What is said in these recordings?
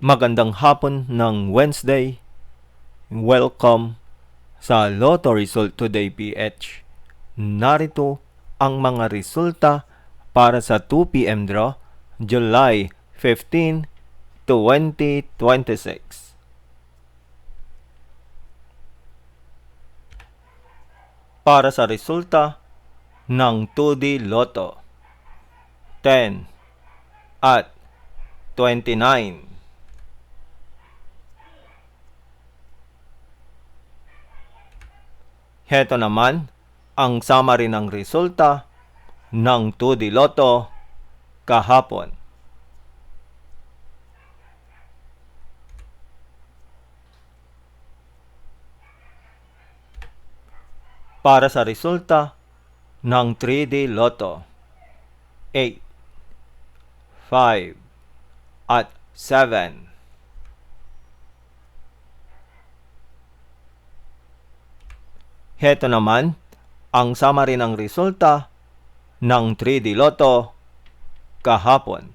Magandang hapon ng Wednesday. Welcome sa Lotto Result Today PH. Narito ang mga resulta para sa 2 p.m. draw, July 15, 2026. Para sa resulta ng 2D Lotto, 10 at 29. Heto naman ang summary ng resulta ng 2D Lotto kahapon. Para sa resulta ng 3D Lotto, 8, 5, at 7. Heto naman ang summary ng resulta ng 3D Lotto kahapon.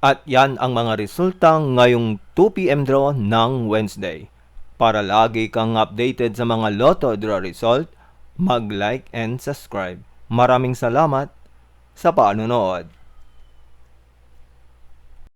At yan ang mga resulta ngayong 2 p.m. draw ng Wednesday. Para lagi kang updated sa mga Lotto draw result, mag-like and subscribe. Maraming salamat sa panonood.